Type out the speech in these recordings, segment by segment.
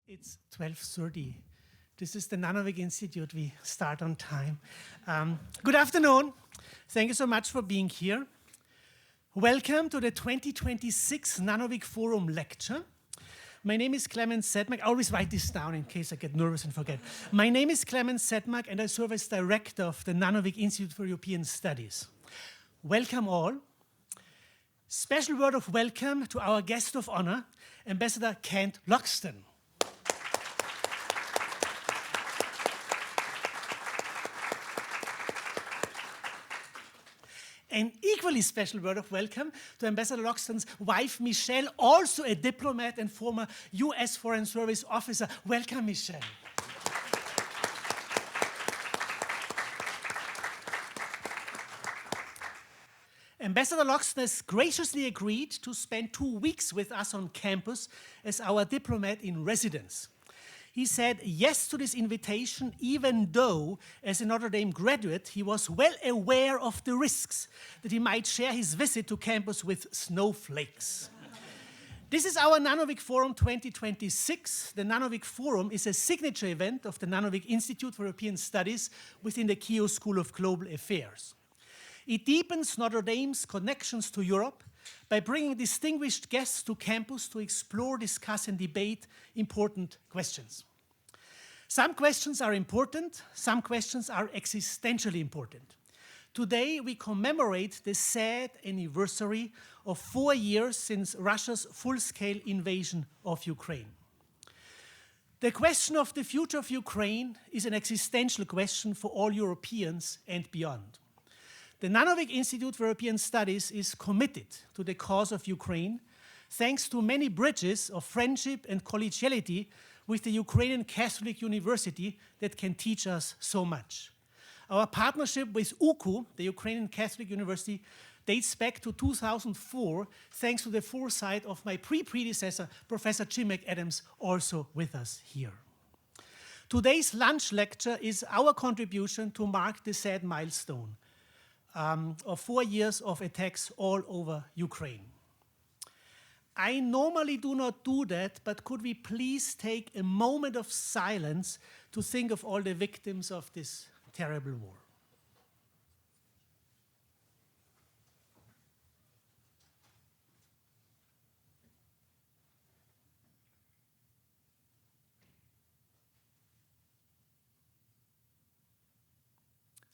It's 12:30. This is the Nanovic Institute. We start on time. Good afternoon. Thank you so much for being here. Welcome to the 2026 Nanovic Forum lecture. My name is Clemens Sedmak. I always write this down in case I get nervous and forget. My name is Clemens Sedmak, and I serve as director of the Nanovic Institute for European Studies. Welcome all. Special word of welcome to our guest of honor, Ambassador Kent Logsdon. An equally special word of welcome to Ambassador Logsdon's wife, Michelle, also a diplomat and former US Foreign Service officer. Welcome, Michelle. Ambassador Logsdon has graciously agreed to spend 2 weeks with us on campus as our diplomat in residence. He said yes to this invitation, even though, as a Notre Dame graduate, he was well aware of the risks that he might share his visit to campus with snowflakes. This is our Nanovic Forum 2026. The Nanovic Forum is a signature event of the Nanovic Institute for European Studies within the Keough School of Global Affairs. It deepens Notre Dame's connections to Europe by bringing distinguished guests to campus to explore, discuss, and debate important questions. Some questions are important, some questions are existentially important. Today, we commemorate the sad anniversary of 4 years since Russia's full-scale invasion of Ukraine. The question of the future of Ukraine is an existential question for all Europeans and beyond. The Nanovic Institute for European Studies is committed to the cause of Ukraine, thanks to many bridges of friendship and collegiality with the Ukrainian Catholic University that can teach us so much. Our partnership with UKU, the Ukrainian Catholic University, dates back to 2004, thanks to the foresight of my predecessor, Professor Jim McAdams, also with us here. Today's lunch lecture is our contribution to mark the sad milestone of 4 years of attacks all over Ukraine. I normally do not do that, but could we please take a moment of silence to think of all the victims of this terrible war?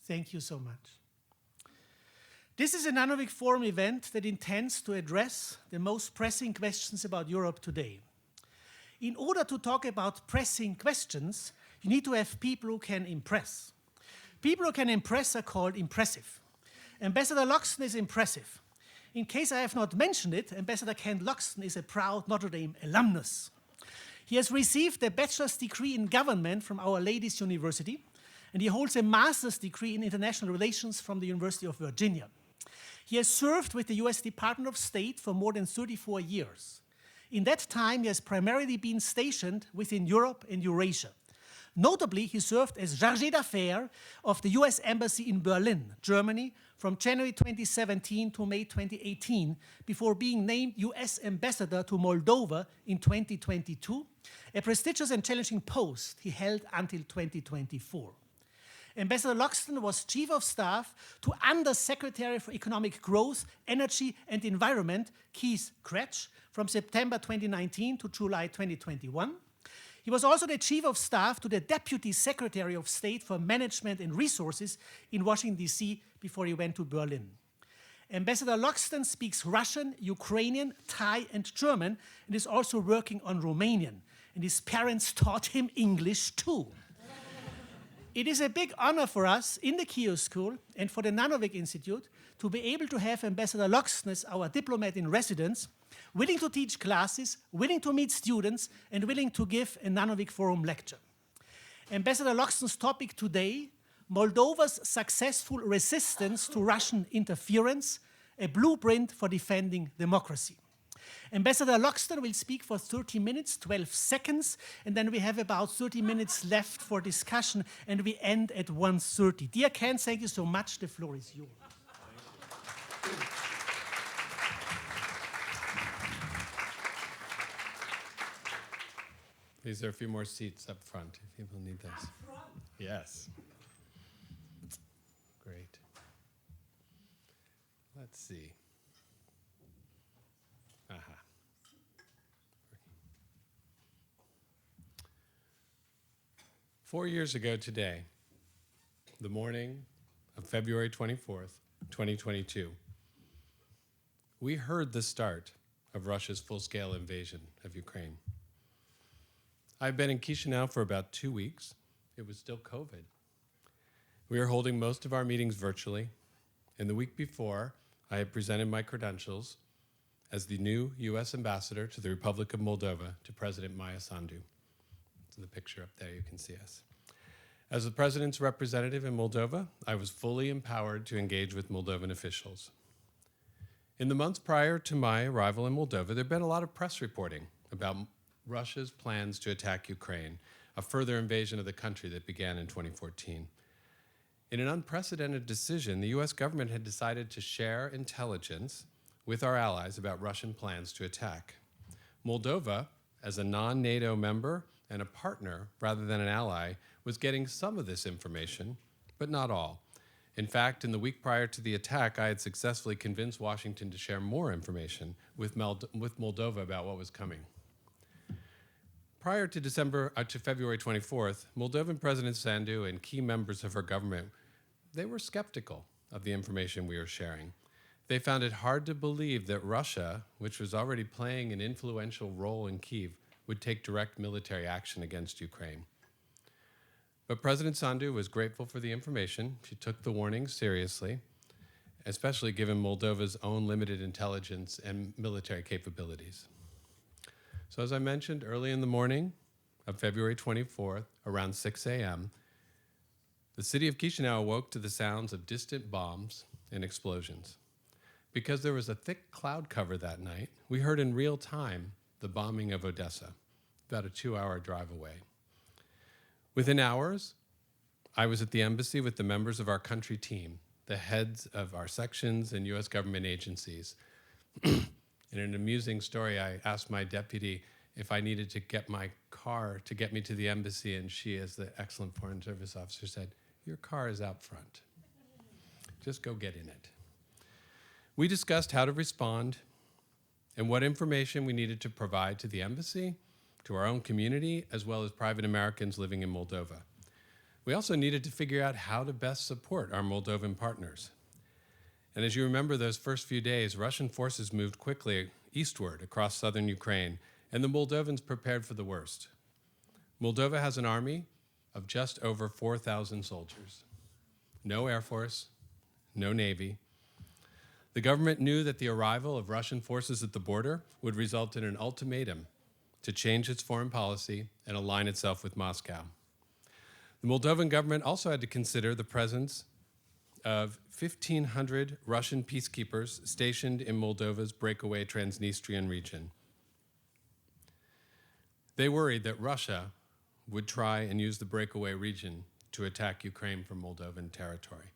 Thank you so much. This is a Nanovic Forum event that intends to address the most pressing questions about Europe today. In order to talk about pressing questions, you need to have people who can impress. People who can impress are called impressive. Ambassador Logsdon is impressive. In case I have not mentioned it, Ambassador Kent Logsdon is a proud Notre Dame alumnus. He has received a bachelor's degree in government from Our Lady's University, and he holds a master's degree in international relations from the University of Virginia. He has served with the US Department of State for more than 34 years. In that time, he has primarily been stationed within Europe and Eurasia. Notably, he served as chargé d'affaires of the US Embassy in Berlin, Germany, from January 2017 to May 2018, before being named US Ambassador to Moldova in 2022, a prestigious and challenging post he held until 2024. Ambassador Logsdon was Chief of Staff to Under-Secretary for Economic Growth, Energy and Environment, Keith Kretsch, from September 2019 to July 2021. He was also the Chief of Staff to the Deputy Secretary of State for Management and Resources in Washington, D.C., before he went to Berlin. Ambassador Logsdon speaks Russian, Ukrainian, Thai, and German, and is also working on Romanian. And his parents taught him English too. It is a big honor for us in the Keough School and for the Nanovic Institute to be able to have Ambassador Logsdon as our diplomat in residence, willing to teach classes, willing to meet students, and willing to give a Nanovic Forum lecture. Ambassador Logsdon's topic today, Moldova's successful resistance to Russian interference, a blueprint for defending democracy. Ambassador Logsdon will speak for 30 minutes, 12 seconds, and then we have about 30 minutes left for discussion, and we end at 1:30. Dear Ken, thank you so much. The floor is yours. These are a few more seats up front if people need those. Up front. Yes. Great. Let's see. Aha. 4 years ago today, the morning of February 24th, 2022, we heard the start of Russia's full-scale invasion of Ukraine. I've been in Chisinau for about 2 weeks. It was still COVID. We are holding most of our meetings virtually, and the week before, I had presented my credentials as the new US ambassador to the Republic of Moldova to President Maia Sandu. It's in the picture up there, you can see us. As the president's representative in Moldova, I was fully empowered to engage with Moldovan officials. In the months prior to my arrival in Moldova, there had been a lot of press reporting about Russia's plans to attack Ukraine, a further invasion of the country that began in 2014. In an unprecedented decision, the US government had decided to share intelligence with our allies about Russian plans to attack. Moldova, as a non-NATO member and a partner rather than an ally, was getting some of this information, but not all. In fact, in the week prior to the attack, I had successfully convinced Washington to share more information with Moldova about what was coming. Prior to February 24th, Moldovan President Sandu and key members of her government, they were skeptical of the information we were sharing. They found it hard to believe that Russia, which was already playing an influential role in Kyiv, would take direct military action against Ukraine. But President Sandu was grateful for the information. She took the warnings seriously, especially given Moldova's own limited intelligence and military capabilities. So as I mentioned, early in the morning of February 24th, around 6 a.m., the city of Chisinau awoke to the sounds of distant bombs and explosions. Because there was a thick cloud cover that night, we heard in real time the bombing of Odessa, about a 2-hour drive away. Within hours, I was at the embassy with the members of our country team, the heads of our sections and US government agencies. In an amusing story, I asked my deputy if I needed to get my car to get me to the embassy, and she, as the excellent Foreign Service officer, said, "Your car is out front. Just go get in it." We discussed how to respond and what information we needed to provide to the embassy, to our own community, as well as private Americans living in Moldova. We also needed to figure out how to best support our Moldovan partners. And as you remember those first few days, Russian forces moved quickly eastward across southern Ukraine, and the Moldovans prepared for the worst. Moldova has an army of just over 4,000 soldiers. No air force, no navy. The government knew that the arrival of Russian forces at the border would result in an ultimatum to change its foreign policy and align itself with Moscow. The Moldovan government also had to consider the presence of 1,500 Russian peacekeepers stationed in Moldova's breakaway Transnistrian region. They worried that Russia would try and use the breakaway region to attack Ukraine from Moldovan territory.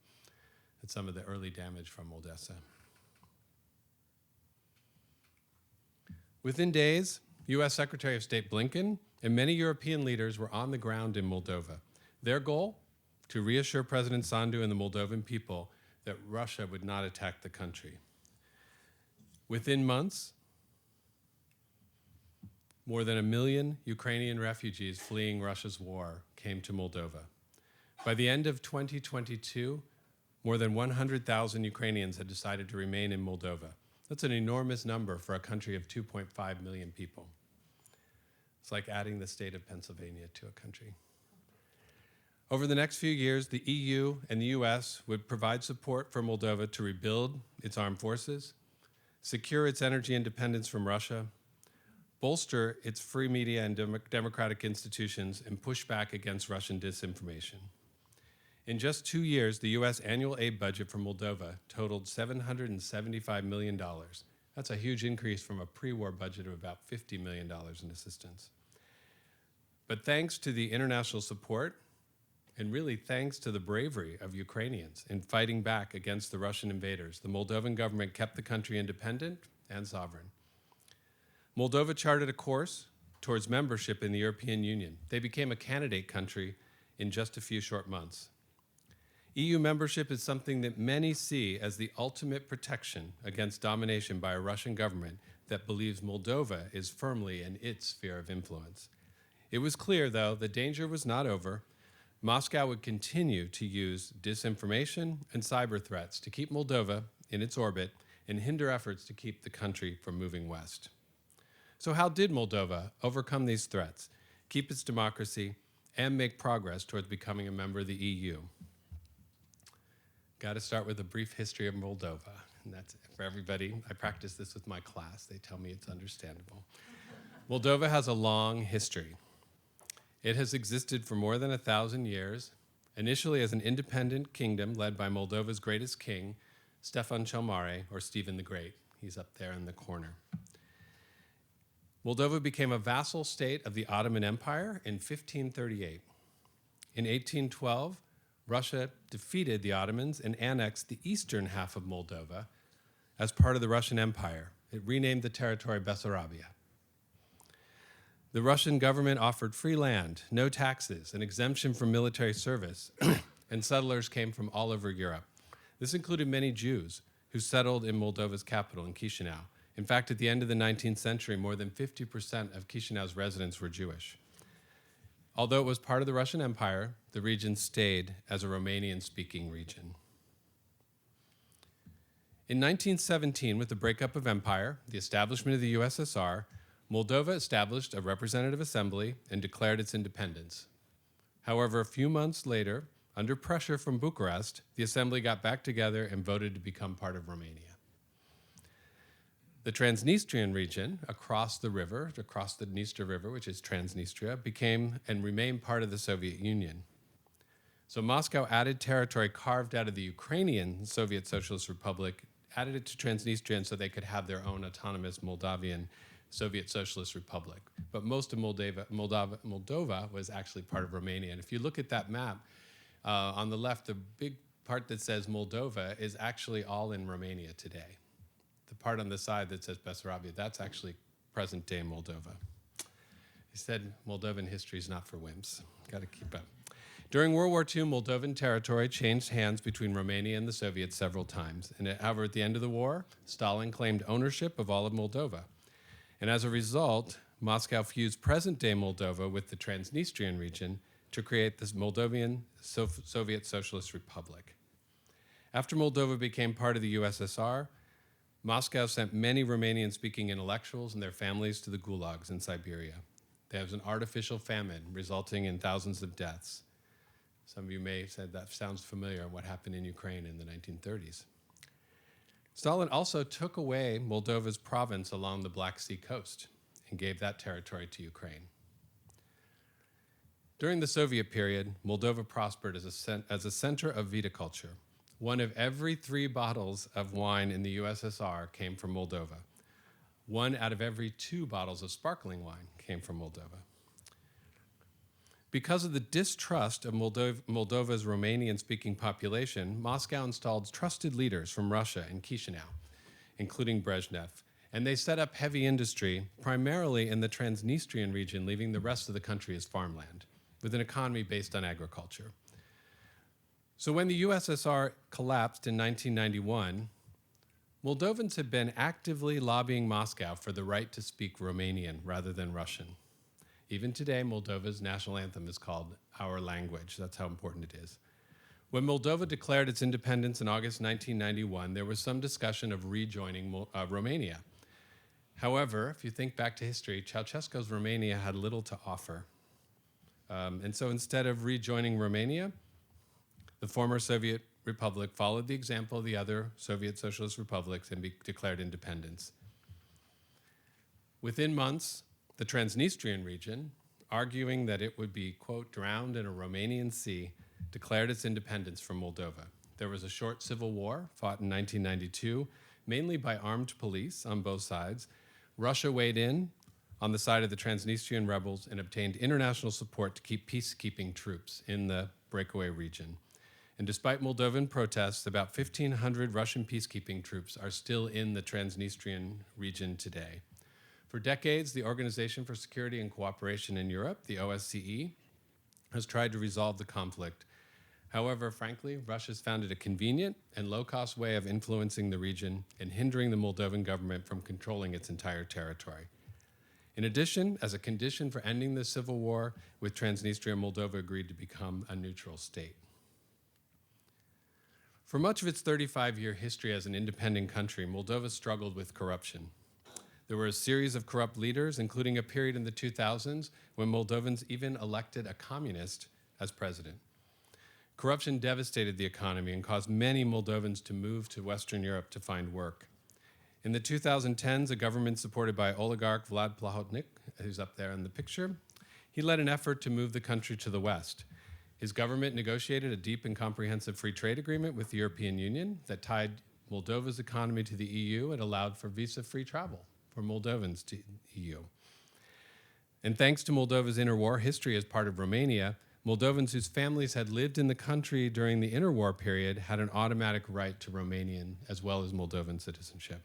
That's some of the early damage from Odessa. Within days, US Secretary of State Blinken and many European leaders were on the ground in Moldova. Their goal? To reassure President Sandu and the Moldovan people that Russia would not attack the country. Within months, more than 1 million Ukrainian refugees fleeing Russia's war came to Moldova. By the end of 2022, more than 100,000 Ukrainians had decided to remain in Moldova. That's an enormous number for a country of 2.5 million people. It's like adding the state of Pennsylvania to a country. Over the next few years, the EU and the US would provide support for Moldova to rebuild its armed forces, secure its energy independence from Russia, bolster its free media and democratic institutions, and push back against Russian disinformation. In just 2 years, the US annual aid budget for Moldova totaled $775 million. That's a huge increase from a pre-war budget of about $50 million in assistance. But thanks to the international support, and really thanks to the bravery of Ukrainians in fighting back against the Russian invaders, the Moldovan government kept the country independent and sovereign. Moldova charted a course towards membership in the European Union. They became a candidate country in just a few short months. EU membership is something that many see as the ultimate protection against domination by a Russian government that believes Moldova is firmly in its sphere of influence. It was clear, though, the danger was not over. Moscow would continue to use disinformation and cyber threats to keep Moldova in its orbit and hinder efforts to keep the country from moving west. So how did Moldova overcome these threats, keep its democracy, and make progress towards becoming a member of the EU? Got to start with a brief history of Moldova, and that's for everybody. I practice this with my class. They tell me it's understandable. Moldova has a long history. It has existed for more than 1,000 years, initially as an independent kingdom led by Moldova's greatest king, Stefan cel Mare, or Stephen the Great. He's up there in the corner. Moldova became a vassal state of the Ottoman Empire in 1538. In 1812, Russia defeated the Ottomans and annexed the eastern half of Moldova as part of the Russian Empire. It renamed the territory Bessarabia. The Russian government offered free land, no taxes, an exemption from military service, and settlers came from all over Europe. This included many Jews who settled in Moldova's capital, in Chisinau. In fact, at the end of the 19th century, more than 50% of Chisinau's residents were Jewish. Although it was part of the Russian Empire, the region stayed as a Romanian-speaking region. In 1917, with the breakup of empire, the establishment of the USSR, Moldova established a representative assembly and declared its independence. However, a few months later, under pressure from Bucharest, the assembly got back together and voted to become part of Romania. The Transnistrian region across the river, across the Dniester River, which is Transnistria, became and remained part of the Soviet Union. So Moscow added territory carved out of the Ukrainian Soviet Socialist Republic, added it to Transnistria so they could have their own autonomous Moldavian Soviet Socialist Republic. But most of Moldova was actually part of Romania. And if you look at that map, on the left, the big part that says Moldova is actually all in Romania today. The part on the side that says Bessarabia, that's actually present-day Moldova. He said Moldovan history is not for wimps. Got to keep up. During World War II, Moldovan territory changed hands between Romania and the Soviets several times. However, at the end of the war, Stalin claimed ownership of all of Moldova. And as a result, Moscow fused present-day Moldova with the Transnistrian region to create this Moldovan Soviet Socialist Republic. After Moldova became part of the USSR, Moscow sent many Romanian-speaking intellectuals and their families to the gulags in Siberia. There was an artificial famine resulting in thousands of deaths. Some of you may have said that sounds familiar, what happened in Ukraine in the 1930s. Stalin also took away Moldova's province along the Black Sea coast and gave that territory to Ukraine. During the Soviet period, Moldova prospered as a center of viticulture. One of every 3 bottles of wine in the USSR came from Moldova. 1 out of every 2 bottles of sparkling wine came from Moldova. Because of the distrust of Moldova's Romanian-speaking population, Moscow installed trusted leaders from Russia in Chisinau, including Brezhnev, and they set up heavy industry, primarily in the Transnistrian region, leaving the rest of the country as farmland, with an economy based on agriculture. So when the USSR collapsed in 1991, Moldovans had been actively lobbying Moscow for the right to speak Romanian rather than Russian. Even today, Moldova's national anthem is called Our Language. That's how important it is. When Moldova declared its independence in August 1991, there was some discussion of rejoining Romania. However, if you think back to history, Ceausescu's Romania had little to offer. And so instead of rejoining Romania, the former Soviet Republic followed the example of the other Soviet Socialist republics and declared independence. Within months, the Transnistrian region, arguing that it would be, quote, drowned in a Romanian sea, declared its independence from Moldova. There was a short civil war fought in 1992, mainly by armed police on both sides. Russia weighed in on the side of the Transnistrian rebels and obtained international support to keep peacekeeping troops in the breakaway region. And despite Moldovan protests, about 1,500 Russian peacekeeping troops are still in the Transnistrian region today. For decades, the Organization for Security and Cooperation in Europe, the OSCE, has tried to resolve the conflict. However, frankly, Russia's found it a convenient and low-cost way of influencing the region and hindering the Moldovan government from controlling its entire territory. In addition, as a condition for ending the civil war with Transnistria, Moldova agreed to become a neutral state. For much of its 35-year history as an independent country, Moldova struggled with corruption. There were a series of corrupt leaders, including a period in the 2000s when Moldovans even elected a communist as president. Corruption devastated the economy and caused many Moldovans to move to Western Europe to find work. In the 2010s, a government supported by oligarch Vlad Plahotniuc, who's up there in the picture, he led an effort to move the country to the West. His government negotiated a deep and comprehensive free trade agreement with the European Union that tied Moldova's economy to the EU and allowed for visa-free travel for Moldovans to the EU. And thanks to Moldova's interwar history as part of Romania, Moldovans whose families had lived in the country during the interwar period had an automatic right to Romanian as well as Moldovan citizenship.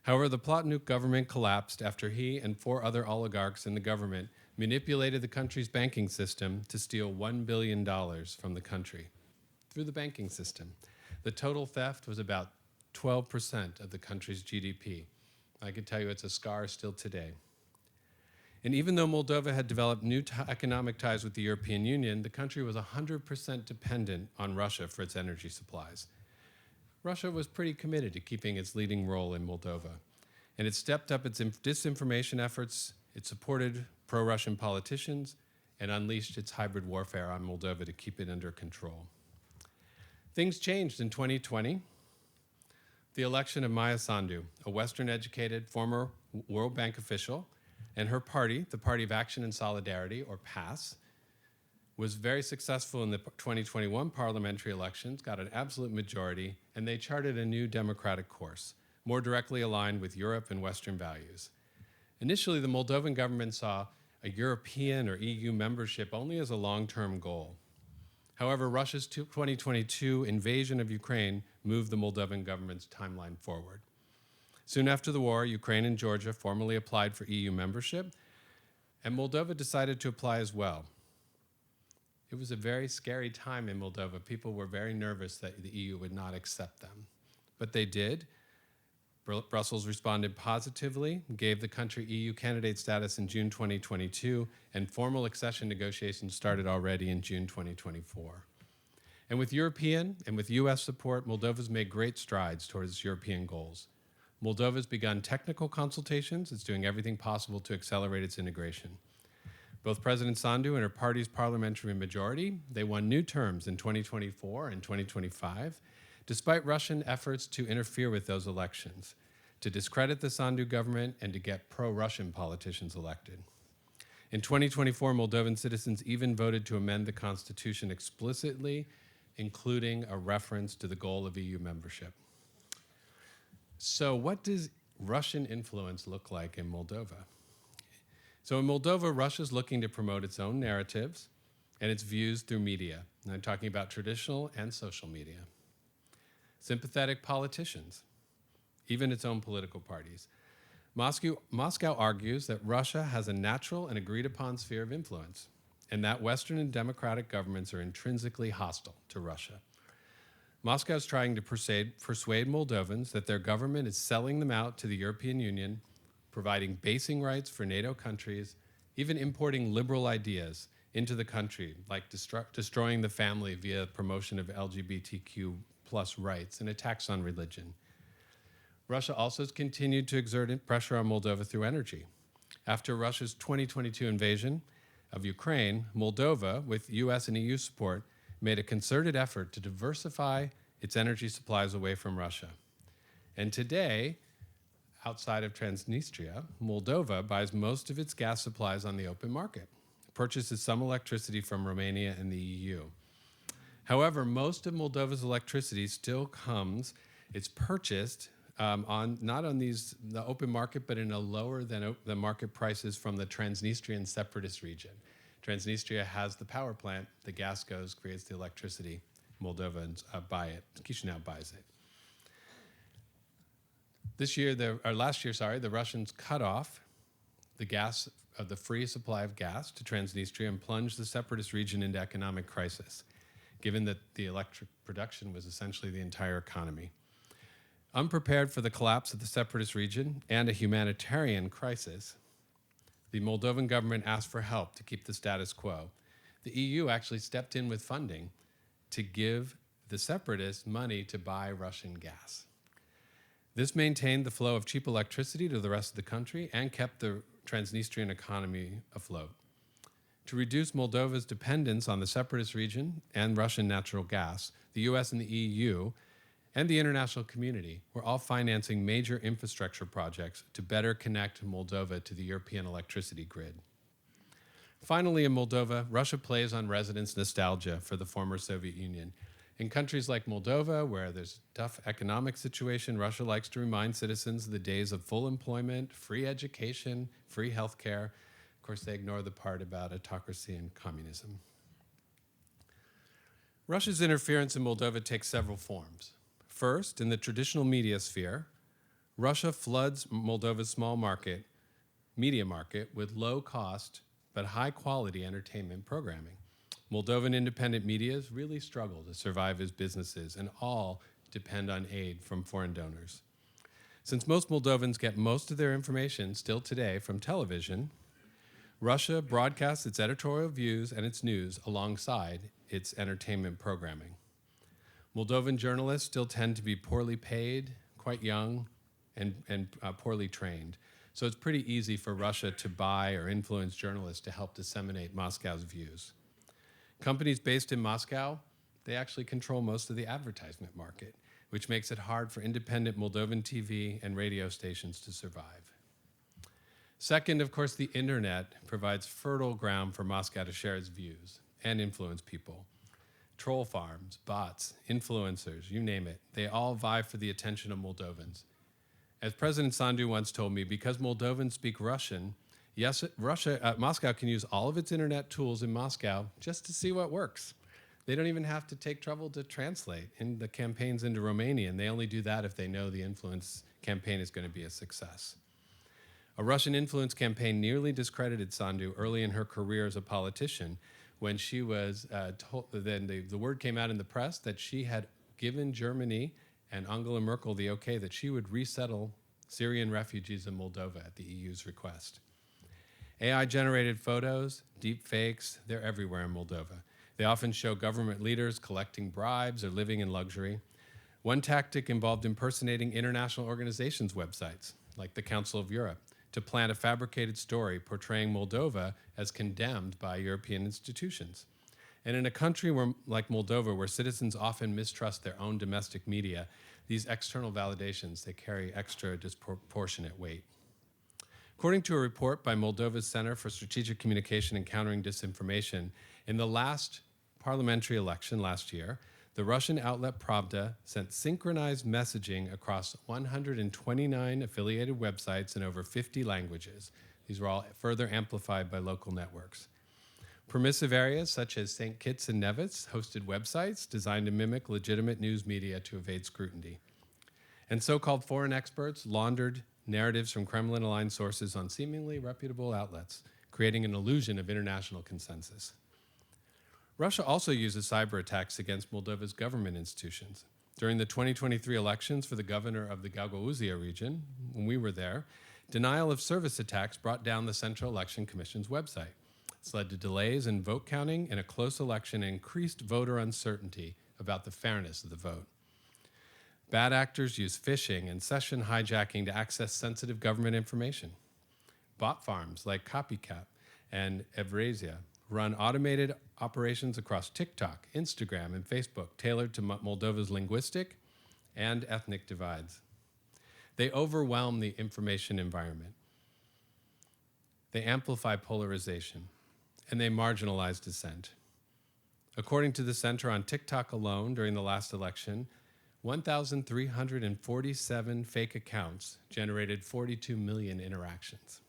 However, the Plahotniuc government collapsed after he and 4 other oligarchs in the government manipulated the country's banking system to steal $1 billion from the country through the banking system. The total theft was about 12% of the country's GDP. I can tell you it's a scar still today. And even though Moldova had developed new economic ties with the European Union, the country was 100% dependent on Russia for its energy supplies. Russia was pretty committed to keeping its leading role in Moldova, and it stepped up its disinformation efforts, it supported pro-Russian politicians, and unleashed its hybrid warfare on Moldova to keep it under control. Things changed in 2020. The election of Maia Sandu, a Western-educated former World Bank official, and her party, the Party of Action and Solidarity, or PAS, was very successful in the 2021 parliamentary elections, got an absolute majority, and they charted a new democratic course, more directly aligned with Europe and Western values. Initially, the Moldovan government saw a European or EU membership only as a long-term goal. However, Russia's 2022 invasion of Ukraine moved the Moldovan government's timeline forward. Soon after the war, Ukraine and Georgia formally applied for EU membership, and Moldova decided to apply as well. It was a very scary time in Moldova. People were very nervous that the EU would not accept them, but they did. Brussels responded positively, gave the country EU candidate status in June 2022, and formal accession negotiations started already in June 2024. And with European and with US support, Moldova's made great strides towards its European goals. Moldova's begun technical consultations. It's doing everything possible to accelerate its integration. Both President Sandu and her party's parliamentary majority, they won new terms in 2024 and 2025, despite Russian efforts to interfere with those elections, to discredit the Sandu government and to get pro-Russian politicians elected. In 2024, Moldovan citizens even voted to amend the constitution explicitly, including a reference to the goal of EU membership. So what does Russian influence look like in Moldova? So in Moldova, Russia's looking to promote its own narratives and its views through media. And I'm talking about traditional and social media. Sympathetic politicians, even its own political parties. Moscow argues that Russia has a natural and agreed upon sphere of influence, and that Western and democratic governments are intrinsically hostile to Russia. Moscow is trying to persuade Moldovans that their government is selling them out to the European Union, providing basing rights for NATO countries, even importing liberal ideas into the country, like destroying the family via promotion of LGBTQ plus rights and attacks on religion. Russia also has continued to exert pressure on Moldova through energy. After Russia's 2022 invasion of Ukraine, Moldova, with US and EU support, made a concerted effort to diversify its energy supplies away from Russia. And today, outside of Transnistria, Moldova buys most of its gas supplies on the open market, purchases some electricity from Romania and the EU. However, most of Moldova's electricity still comes, it's purchased not on the open market, but in a lower than the market prices from the Transnistrian separatist region. Transnistria has the power plant, the gas goes, creates the electricity. Moldovans buy it, Chisinau buys it. Last year, the Russians cut off the free supply of gas to Transnistria and plunged the separatist region into economic crisis, given that the electric production was essentially the entire economy. Unprepared for the collapse of the separatist region and a humanitarian crisis, the Moldovan government asked for help to keep the status quo. The EU actually stepped in with funding to give the separatists money to buy Russian gas. This maintained the flow of cheap electricity to the rest of the country and kept the Transnistrian economy afloat. To reduce Moldova's dependence on the separatist region and Russian natural gas, the US and the EU and the international community were all financing major infrastructure projects to better connect Moldova to the European electricity grid. Finally, in Moldova, Russia plays on residents' nostalgia for the former Soviet Union. In countries like Moldova, where there's a tough economic situation, Russia likes to remind citizens of the days of full employment, free education, free healthcare. Of course, they ignore the part about autocracy and communism. Russia's interference in Moldova takes several forms. First, in the traditional media sphere, Russia floods Moldova's small media market with low-cost but high-quality entertainment programming. Moldovan independent media really struggle to survive as businesses, and all depend on aid from foreign donors. Since most Moldovans get most of their information still today from television, Russia broadcasts its editorial views and its news alongside its entertainment programming. Moldovan journalists still tend to be poorly paid, quite young, and poorly trained. So it's pretty easy for Russia to buy or influence journalists to help disseminate Moscow's views. Companies based in Moscow, they actually control most of the advertisement market, which makes it hard for independent Moldovan TV and radio stations to survive. Second, of course, the internet provides fertile ground for Moscow to share its views and influence people. Troll farms, bots, influencers, you name it, they all vie for the attention of Moldovans. As President Sandu once told me, because Moldovans speak Russian, yes, Moscow can use all of its internet tools in Moscow just to see what works. They don't even have to take trouble to translate in the campaigns into Romanian. They only do that if they know the influence campaign is going to be a success. A Russian influence campaign nearly discredited Sandu early in her career as a politician when she was told, then the word came out in the press that she had given Germany and Angela Merkel the okay that she would resettle Syrian refugees in Moldova at the EU's request. AI-generated photos, deep fakes, they're everywhere in Moldova. They often show government leaders collecting bribes or living in luxury. One tactic involved impersonating international organizations' websites, like the Council of Europe, to plant a fabricated story portraying Moldova as condemned by European institutions. And in a country like Moldova, where citizens often mistrust their own domestic media, these external validations, they carry extra disproportionate weight. According to a report by Moldova's Center for Strategic Communication and Countering Disinformation, in the last parliamentary election last year, the Russian outlet Pravda sent synchronized messaging across 129 affiliated websites in over 50 languages. These were all further amplified by local networks. Permissive areas such as St. Kitts and Nevis hosted websites designed to mimic legitimate news media to evade scrutiny. And so-called foreign experts laundered narratives from Kremlin-aligned sources on seemingly reputable outlets, creating an illusion of international consensus. Russia also uses cyber attacks against Moldova's government institutions. During the 2023 elections for the governor of the Gagauzia region, when we were there, denial of service attacks brought down the Central Election Commission's website. It's led to delays in vote counting and a close election and increased voter uncertainty about the fairness of the vote. Bad actors use phishing and session hijacking to access sensitive government information. Bot farms like Copycat and Evrazia run automated operations across TikTok, Instagram, and Facebook tailored to Moldova's linguistic and ethnic divides. They overwhelm the information environment. They amplify polarization, and they marginalize dissent. According to the Center, on TikTok alone during the last election, 1,347 fake accounts generated 42 million interactions.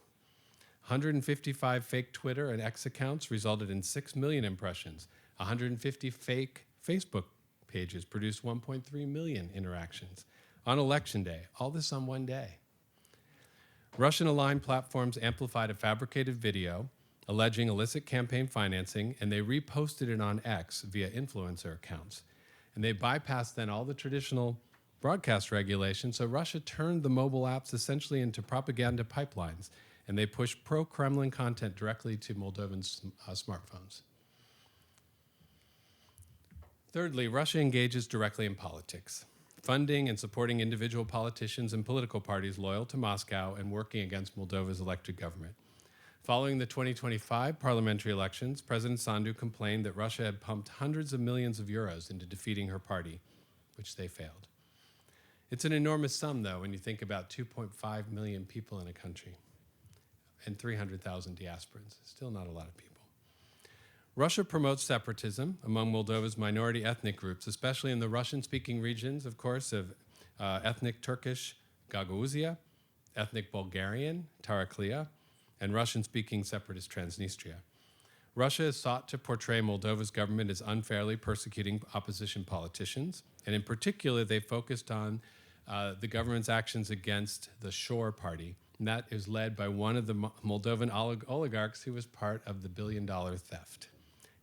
155 fake Twitter and X accounts resulted in 6 million impressions. 150 fake Facebook pages produced 1.3 million interactions. On election day, all this on one day. Russian-aligned platforms amplified a fabricated video alleging illicit campaign financing, and they reposted it on X via influencer accounts. And they bypassed then all the traditional broadcast regulations, so Russia turned the mobile apps essentially into propaganda pipelines, and they pushed pro-Kremlin content directly to Moldovan smartphones. Thirdly, Russia engages directly in politics, funding and supporting individual politicians and political parties loyal to Moscow and working against Moldova's elected government. Following the 2025 parliamentary elections, President Sandu complained that Russia had pumped hundreds of millions of euros into defeating her party, which they failed. It's an enormous sum, though, when you think about 2.5 million people in a country and 300,000 diasporans. Still not a lot of people. Russia promotes separatism among Moldova's minority ethnic groups, especially in the Russian-speaking regions, of course, of ethnic Turkish Gagauzia, ethnic Bulgarian Taraklia, and Russian-speaking separatist Transnistria. Russia has sought to portray Moldova's government as unfairly persecuting opposition politicians, and in particular, they focused on the government's actions against the Shore Party, and that is led by one of the Moldovan oligarchs who was part of the billion-dollar theft.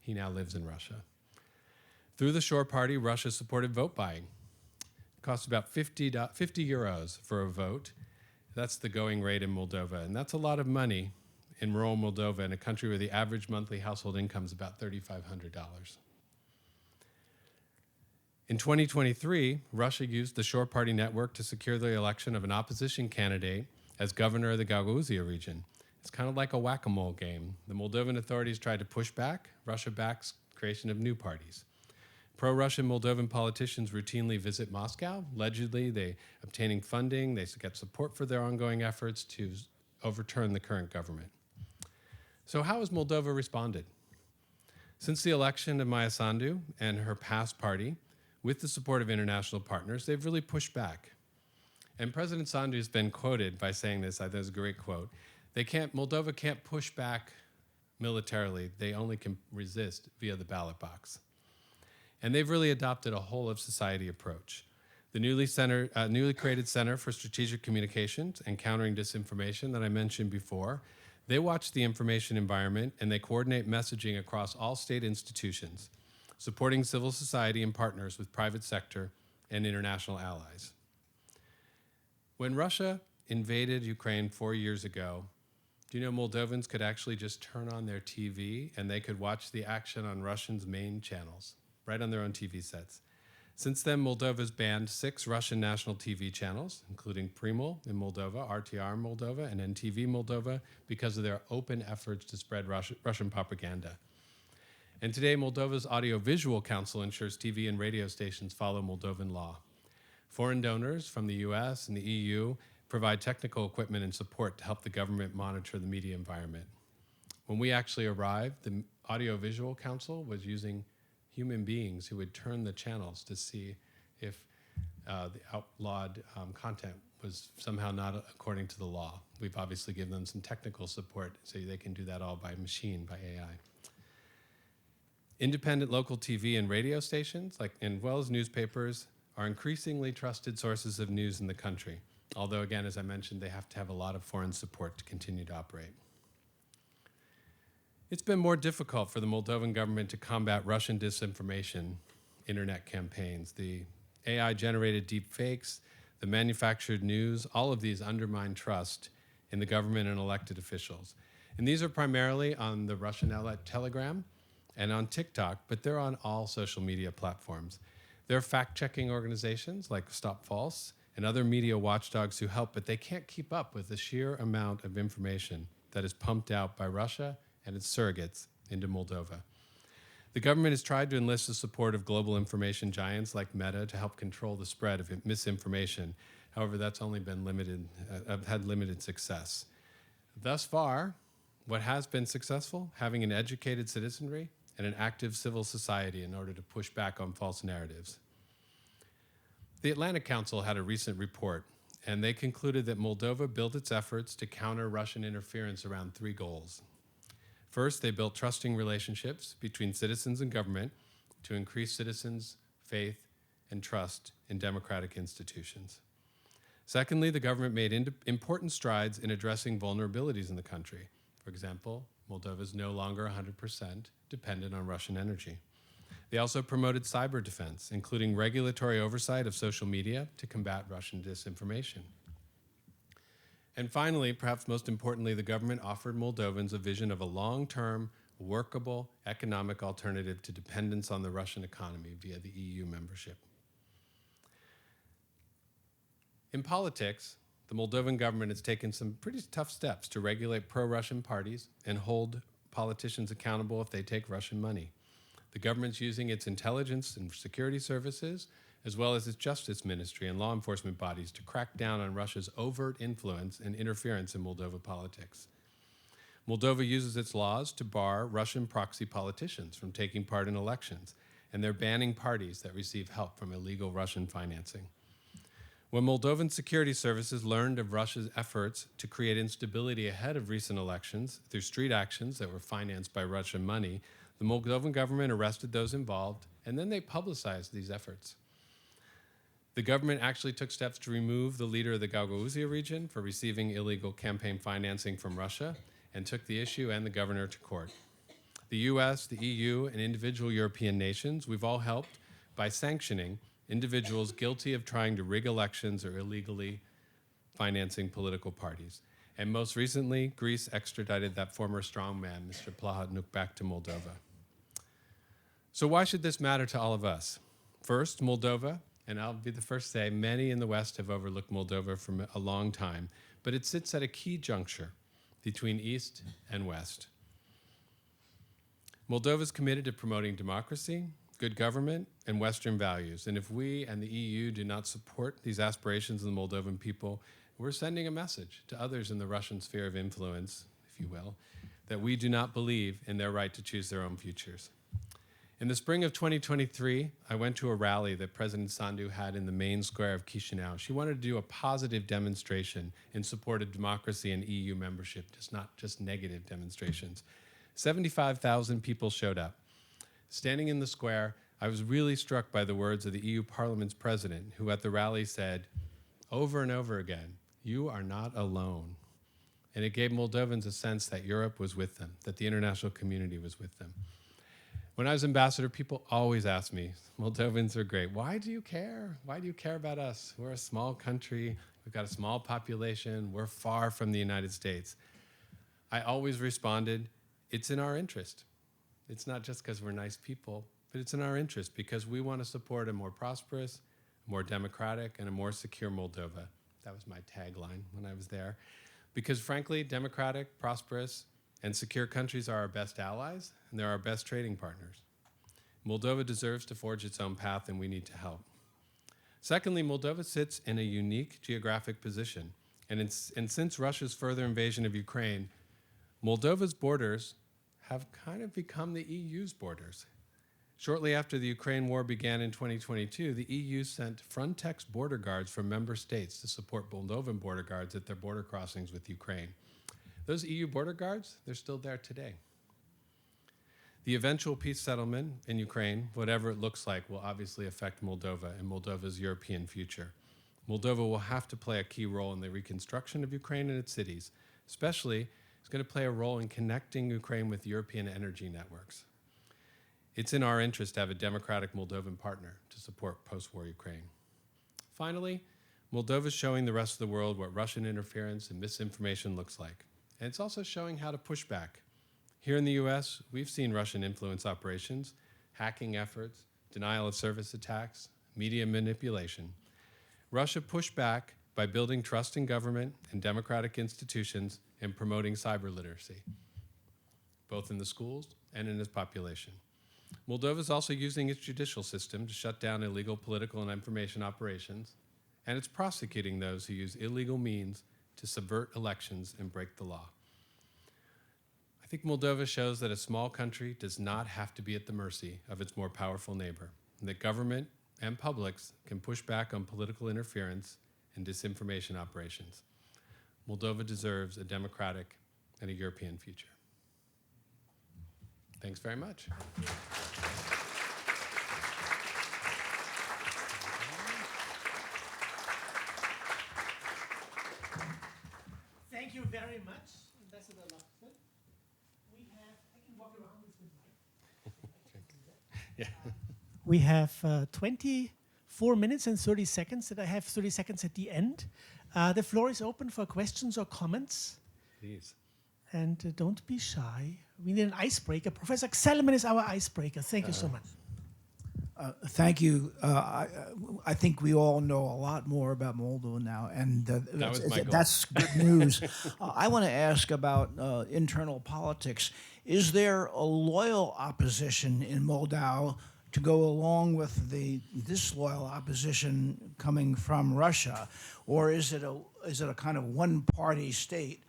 He now lives in Russia. Through the Shore Party, Russia supported vote buying. It costs about 50 euros for a vote. That's the going rate in Moldova, and that's a lot of money in rural Moldova, in a country where the average monthly household income is about $3,500. In 2023, Russia used the Shore Party network to secure the election of an opposition candidate as governor of the Gagauzia region. It's kind of like a whack-a-mole game. The Moldovan authorities tried to push back. Russia backs creation of new parties. Pro-Russian Moldovan politicians routinely visit Moscow. Allegedly, they obtaining funding. They get support for their ongoing efforts to overturn the current government. So how has Moldova responded? Since the election of Maya Sandu and her past party, with the support of international partners, they've really pushed back. And President Sandu has been quoted by saying this. I think it's a great quote. Moldova can't push back militarily. They only can resist via the ballot box. And they've really adopted a whole of society approach. The newly created Center for Strategic Communications and Countering Disinformation that I mentioned before, they watch the information environment and they coordinate messaging across all state institutions, supporting civil society and partners with private sector and international allies. When Russia invaded Ukraine 4 years ago, do you know Moldovans could actually just turn on their TV and they could watch the action on Russia's main channels, right on their own TV sets. Since then, Moldova's banned 6 Russian national TV channels, including Primul in Moldova, RTR in Moldova, and NTV Moldova, because of their open efforts to spread Russian propaganda. And today, Moldova's Audiovisual Council ensures TV and radio stations follow Moldovan law. Foreign donors from the US and the EU provide technical equipment and support to help the government monitor the media environment. When we actually arrived, the Audiovisual Council was using human beings who would turn the channels to see if the outlawed content was somehow not according to the law. We've obviously given them some technical support so they can do that all by machine, by AI. Independent local TV and radio stations, as well as newspapers, are increasingly trusted sources of news in the country. Although, again, as I mentioned, they have to have a lot of foreign support to continue to operate. It's been more difficult for the Moldovan government to combat Russian disinformation internet campaigns. The AI-generated deep fakes, the manufactured news, all of these undermine trust in the government and elected officials. And these are primarily on the Russian Telegram and on TikTok, but they're on all social media platforms. There are fact-checking organizations like Stop False and other media watchdogs who help, but they can't keep up with the sheer amount of information that is pumped out by Russia and its surrogates into Moldova. The government has tried to enlist the support of global information giants like Meta to help control the spread of misinformation. However, that's only been had limited success. Thus far, what has been successful? Having an educated citizenry and an active civil society in order to push back on false narratives. The Atlantic Council had a recent report, and they concluded that Moldova built its efforts to counter Russian interference around 3 goals. First, they built trusting relationships between citizens and government to increase citizens' faith and trust in democratic institutions. Secondly, the government made important strides in addressing vulnerabilities in the country. For example, Moldova is no longer 100% dependent on Russian energy. They also promoted cyber defense, including regulatory oversight of social media to combat Russian disinformation. And finally, perhaps most importantly, the government offered Moldovans a vision of a long-term, workable economic alternative to dependence on the Russian economy via the EU membership. In politics, the Moldovan government has taken some pretty tough steps to regulate pro-Russian parties and hold politicians accountable if they take Russian money. The government's using its intelligence and security services, as well as its justice ministry and law enforcement bodies, to crack down on Russia's overt influence and interference in Moldova politics. Moldova uses its laws to bar Russian proxy politicians from taking part in elections, and they're banning parties that receive help from illegal Russian financing. When Moldovan security services learned of Russia's efforts to create instability ahead of recent elections through street actions that were financed by Russian money, the Moldovan government arrested those involved, and then they publicized these efforts. The government actually took steps to remove the leader of the Gagauzia region for receiving illegal campaign financing from Russia, and took the issue and the governor to court. The US, the EU, and individual European nations, we've all helped by sanctioning individuals guilty of trying to rig elections or illegally financing political parties. And most recently, Greece extradited that former strongman, Mr. Plahotniuc, back to Moldova. So why should this matter to all of us? First, Moldova, and I'll be the first to say, many in the West have overlooked Moldova for a long time, but it sits at a key juncture between East and West. Moldova is committed to promoting democracy, good government, and Western values. And if we and the EU do not support these aspirations of the Moldovan people, we're sending a message to others in the Russian sphere of influence, if you will, that we do not believe in their right to choose their own futures. In the spring of 2023, I went to a rally that President Sandu had in the main square of Chisinau. She wanted to do a positive demonstration in support of democracy and EU membership, not just negative demonstrations. 75,000 people showed up. Standing in the square, I was really struck by the words of the EU Parliament's president, who at the rally said, over and over again, "You are not alone." And it gave Moldovans a sense that Europe was with them, that the international community was with them. When I was ambassador, people always asked me, Moldovans are great. Why do you care? Why do you care about us? We're a small country. We've got a small population. We're far from the United States. I always responded, it's in our interest. It's not just because we're nice people, but it's in our interest because we want to support a more prosperous, more democratic, and a more secure Moldova. That was my tagline when I was there. Because frankly, democratic, prosperous, and secure countries are our best allies, and they're our best trading partners. Moldova deserves to forge its own path, and we need to help. Secondly, Moldova sits in a unique geographic position. And since Russia's further invasion of Ukraine, Moldova's borders have kind of become the EU's borders. Shortly after the Ukraine war began in 2022, the EU sent Frontex border guards from member states to support Moldovan border guards at their border crossings with Ukraine. Those EU border guards, they're still there today. The eventual peace settlement in Ukraine, whatever it looks like, will obviously affect Moldova and Moldova's European future. Moldova will have to play a key role in the reconstruction of Ukraine and its cities, especially it's going to play a role in connecting Ukraine with European energy networks. It's in our interest to have a democratic Moldovan partner to support post-war Ukraine. Finally, Moldova is showing the rest of the world what Russian interference and misinformation looks like. And it's also showing how to push back. Here in the US, we've seen Russian influence operations, hacking efforts, denial of service attacks, media manipulation. Russia pushed back by building trust in government and democratic institutions and promoting cyber literacy, both in the schools and in its population. Moldova is also using its judicial system to shut down illegal political and information operations, and it's prosecuting those who use illegal means to subvert elections and break the law. I think Moldova shows that a small country does not have to be at the mercy of its more powerful neighbor, and that government and publics can push back on political interference and disinformation operations. Moldova deserves a democratic and a European future. Thanks very much. very much, Ambassador Logsdon. We have, I can walk around with the mic. We have 24 minutes and 30 seconds, and I have 30 seconds at the end. The floor is open for questions or comments. Please. And don't be shy. We need an icebreaker. Professor Xelman is our icebreaker. Thank you so much. Thank you. I think we all know a lot more about Moldova now, and that's good news. I want to ask about internal politics. Is there a loyal opposition in Moldova to go along with the disloyal opposition coming from Russia, or is it a kind of one-party state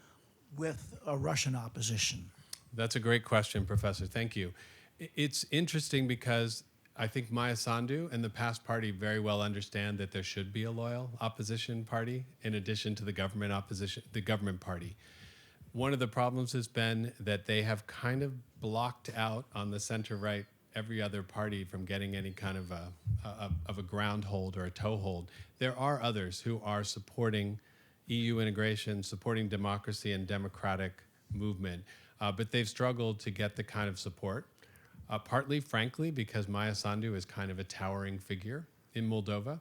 with a Russian opposition? That's a great question, Professor. Thank you. It's interesting because I think Maya Sandu and the PAST party very well understand that there should be a loyal opposition party in addition to the government opposition, the government party. One of the problems has been that they have kind of blocked out on the center-right every other party from getting any kind of a ground hold or a toehold. There are others who are supporting EU integration, supporting democracy and democratic movement, but they've struggled to get the kind of support. Partly, frankly, because Maya Sandu is kind of a towering figure in Moldova.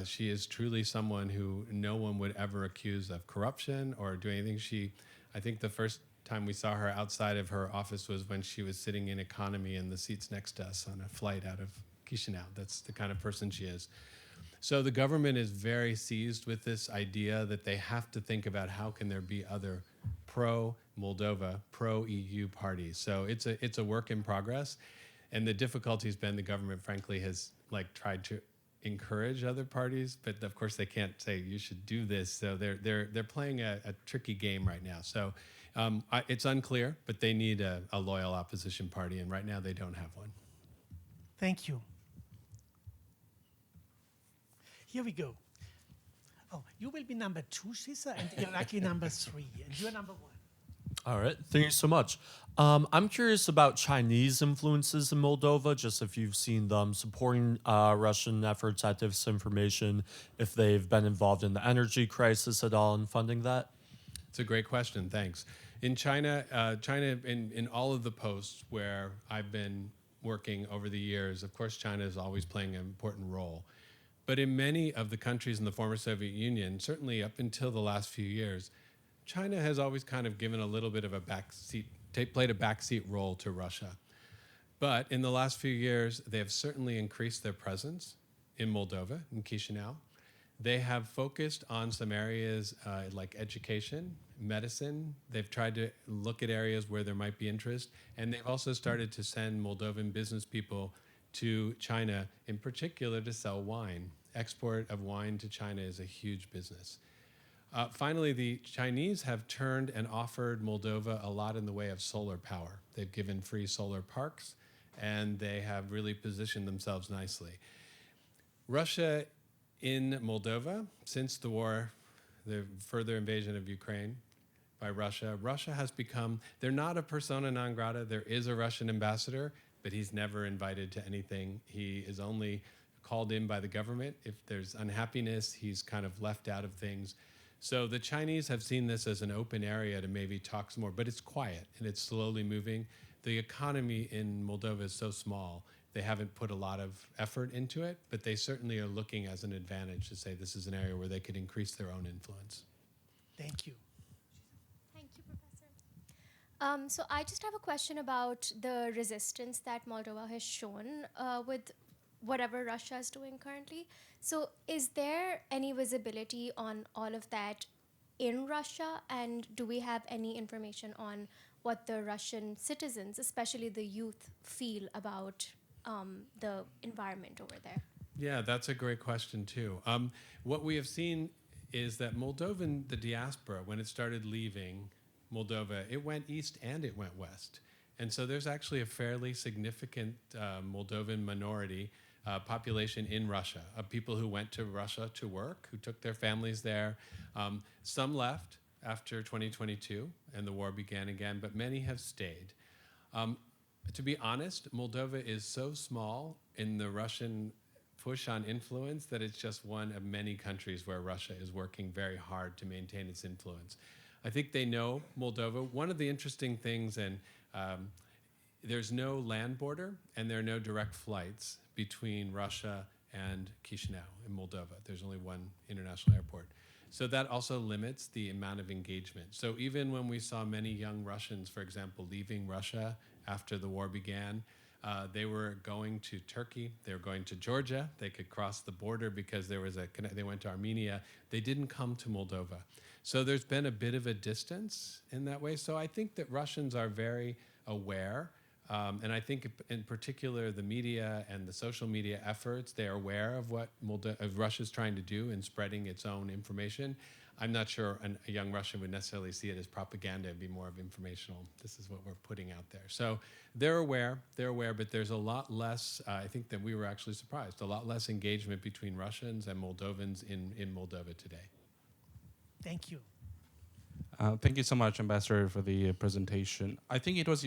She is truly someone who no one would ever accuse of corruption or doing anything. I think the first time we saw her outside of her office was when she was sitting in economy in the seats next to us on a flight out of Chisinau. That's the kind of person she is. So the government is very seized with this idea that they have to think about how can there be other pro-Moldova, pro-EU parties. So it's a work in progress, and the difficulty has been the government, frankly, has tried to encourage other parties, but of course they can't say you should do this. So they're playing a tricky game right now. So it's unclear, but they need a loyal opposition party, and right now they don't have one. Thank you. Here we go. Oh, you will be number 2, Shisa, and Iraqi number 3, and you're number 1. All right, thank you so much. I'm curious about Chinese influences in Moldova, just if you've seen them supporting Russian efforts at disinformation, if they've been involved in the energy crisis at all and funding that. It's a great question, thanks. In China, in all of the posts where I've been working over the years, of course, China is always playing an important role. But in many of the countries in the former Soviet Union, certainly up until the last few years, China has always kind of given a little bit of a played a backseat role to Russia. But in the last few years, they have certainly increased their presence in Moldova, in Chisinau. They have focused on some areas like education, medicine. They've tried to look at areas where there might be interest. And they've also started to send Moldovan business people to China, in particular to sell wine. Export of wine to China is a huge business. Finally, the Chinese have turned and offered Moldova a lot in the way of solar power. They've given free solar parks, and they have really positioned themselves nicely. Russia in Moldova, since the war, the further invasion of Ukraine by Russia, Russia has become, they're not a persona non grata. There is a Russian ambassador, but he's never invited to anything. He is only called in by the government. If there's unhappiness, he's kind of left out of things. So the Chinese have seen this as an open area to maybe talk some more, but it's quiet and it's slowly moving. The economy in Moldova is so small, they haven't put a lot of effort into it, but they certainly are looking as an advantage to say this is an area where they could increase their own influence. Thank you. Thank you, Professor. So I just have a question about the resistance that Moldova has shown with whatever Russia is doing currently. So is there any visibility on all of that in Russia? And do we have any information on what the Russian citizens, especially the youth, feel about the environment over there? Yeah, that's a great question too. What we have seen is that Moldovan, the diaspora, when it started leaving Moldova, it went east and it went west. And so there's actually a fairly significant Moldovan minority population in Russia, of people who went to Russia to work, who took their families there. Some left after 2022 and the war began again, but many have stayed. To be honest, Moldova is so small in the Russian push on influence that it's just one of many countries where Russia is working very hard to maintain its influence. I think they know Moldova. One of the interesting things, and there's no land border and there are no direct flights between Russia and Chisinau in Moldova. There's only one international airport. So that also limits the amount of engagement. So even when we saw many young Russians, for example, leaving Russia after the war began, they were going to Turkey, they were going to Georgia, they could cross the border because they went to Armenia. They didn't come to Moldova. So there's been a bit of a distance in that way. So I think that Russians are very aware. And I think in particular, the media and the social media efforts, they're aware of what Russia's trying to do in spreading its own information. I'm not sure a young Russian would necessarily see it as propaganda. It'd be more of informational. This is what we're putting out there. So they're aware, but there's a lot less, I think that we were actually surprised, a lot less engagement between Russians and Moldovans in Moldova today. Thank you. Thank you so much, Ambassador, for the presentation. I think it was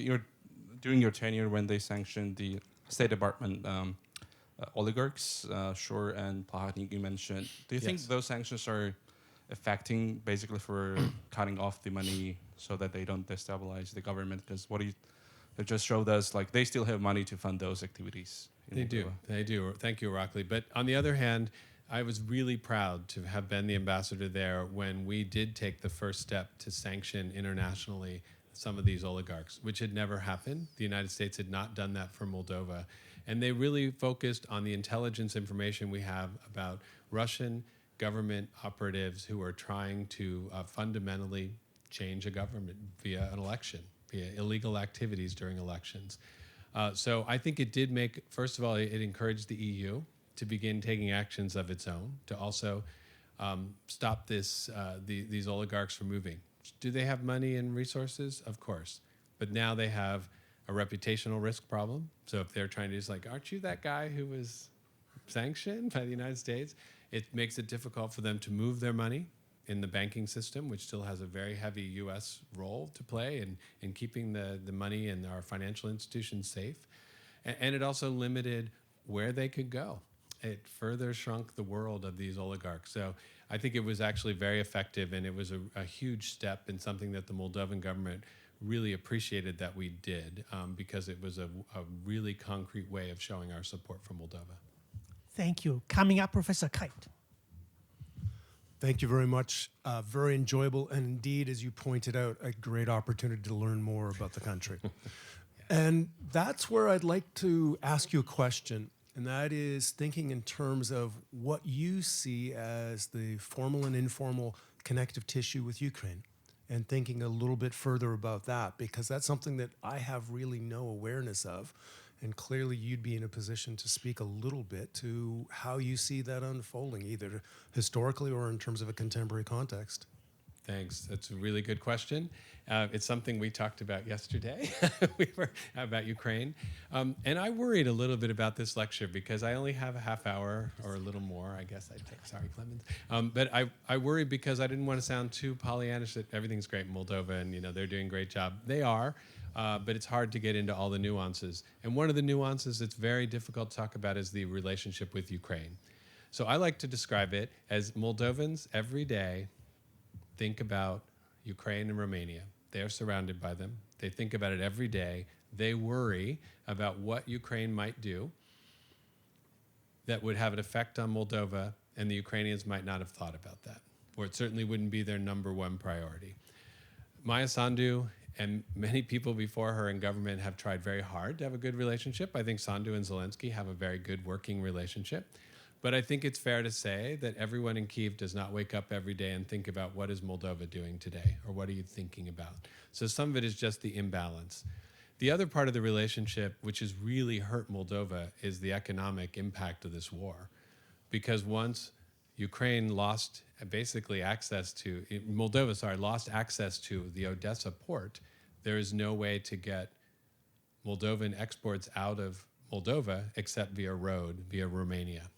during your tenure when they sanctioned the State Department oligarchs, Shor and Plahotniuc you mentioned. Do you think those sanctions are affecting basically for cutting off the money so that they don't destabilize the government? Because it just showed us like they still have money to fund those activities. They do. Thank you, Irakli. But on the other hand, I was really proud to have been the ambassador there when we did take the first step to sanction internationally some of these oligarchs, which had never happened. The United States had not done that for Moldova. And they really focused on the intelligence information we have about Russian government operatives who are trying to fundamentally change a government via an election, via illegal activities during elections. So I think it did make, first of all, it encouraged the EU to begin taking actions of its own, to also stop these oligarchs from moving. Do they have money and resources? Of course. But now they have a reputational risk problem. So if they're trying to just like, aren't you that guy who was sanctioned by the United States? It makes it difficult for them to move their money in the banking system, which still has a very heavy U.S. role to play in keeping the money in our financial institutions safe. And it also limited where they could go. It further shrunk the world of these oligarchs. So I think it was actually very effective, and it was a huge step and something that the Moldovan government really appreciated that we did because it was a really concrete way of showing our support for Moldova. Thank you. Coming up, Professor Kite. Thank you very much. Very enjoyable, and indeed, as you pointed out, a great opportunity to learn more about the country. And that's where I'd like to ask you a question, and that is thinking in terms of what you see as the formal and informal connective tissue with Ukraine, and thinking a little bit further about that, because that's something that I have really no awareness of. And clearly you'd be in a position to speak a little bit to how you see that unfolding, either historically or in terms of a contemporary context. Thanks. That's a really good question. It's something we talked about yesterday about Ukraine. And I worried a little bit about this lecture because I only have a half hour or a little more, I guess I'd take. Sorry, Clemens. But I worried because I didn't want to sound too Pollyannish that everything's great in Moldova and they're doing a great job. They are. But it's hard to get into all the nuances. And one of the nuances that's very difficult to talk about is the relationship with Ukraine. So I like to describe it as Moldovans every day think about Ukraine and Romania. They're surrounded by them. They think about it every day. They worry about what Ukraine might do that would have an effect on Moldova, and the Ukrainians might not have thought about that, or it certainly wouldn't be their number one priority. Maya Sandu and many people before her in government have tried very hard to have a good relationship. I think Sandu and Zelensky have a very good working relationship. But I think it's fair to say that everyone in Kyiv does not wake up every day and think about what is Moldova doing today, or what are you thinking about? So some of it is just the imbalance. The other part of the relationship, which has really hurt Moldova, is the economic impact of this war. Because once Ukraine lost basically access to, Moldova, lost access to the Odessa port, there is no way to get Moldovan exports out of Moldova except via road, via Romania.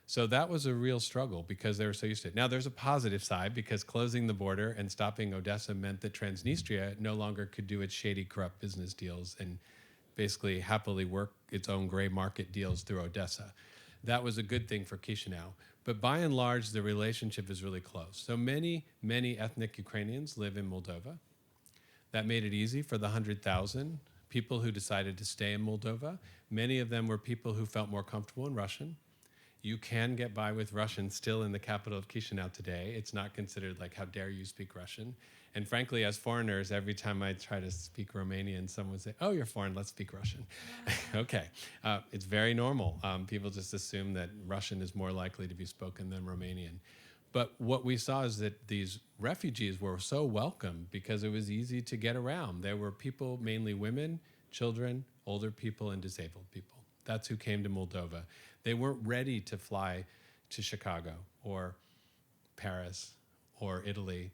So that was a real struggle because they were so used to it. Now there's a positive side because closing the border and stopping Odessa meant that Transnistria no longer could do its shady, corrupt business deals and basically happily work its own gray market deals through Odessa. That was a good thing for Chisinau. But by and large, the relationship is really close. So many ethnic Ukrainians live in Moldova. That made it easy for the 100,000 people who decided to stay in Moldova. Many of them were people who felt more comfortable in Russian. You can get by with Russian still in the capital of Chisinau today. It's not considered like, how dare you speak Russian? And frankly, as foreigners, every time I try to speak Romanian, someone would say, oh, you're foreign, let's speak Russian. Okay, it's very normal. People just assume that Russian is more likely to be spoken than Romanian. But what we saw is that these refugees were so welcome because it was easy to get around. There were people, mainly women, children, older people, and disabled people. That's who came to Moldova. They weren't ready to fly to Chicago or Paris or Italy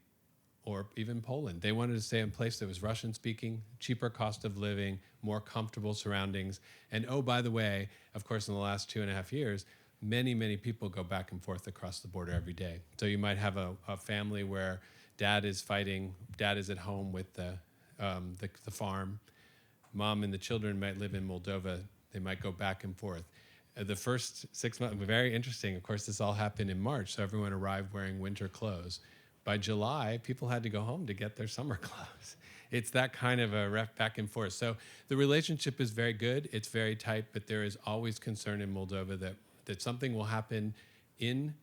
or even Poland. They wanted to stay in a place that was Russian-speaking, cheaper cost of living, more comfortable surroundings. And oh, by the way, of course, in the last 2.5 years, many people go back and forth across the border every day. So you might have a family where dad is fighting, dad is at home with the farm. Mom and the children might live in Moldova. They might go back and forth. The first 6 months, very interesting. Of course, this all happened in March, so everyone arrived wearing winter clothes. By July, people had to go home to get their summer clothes. It's that kind of a back and forth. So the relationship is very good. It's very tight, but there is always concern in Moldova that something will happen in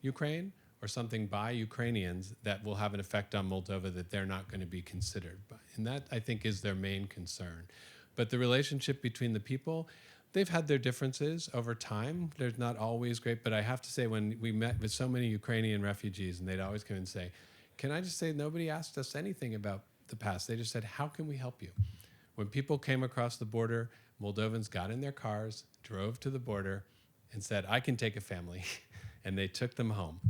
Ukraine or something by Ukrainians that will have an effect on Moldova that they're not going to be considered by. And that, I think, is their main concern. But the relationship between the people, they've had their differences over time. They're not always great, but I have to say, when we met with so many Ukrainian refugees, and they'd always come and say, can I just say, nobody asked us anything about the past. They just said, how can we help you? When people came across the border, Moldovans got in their cars, drove to the border, and said, I can take a family. And they took them home.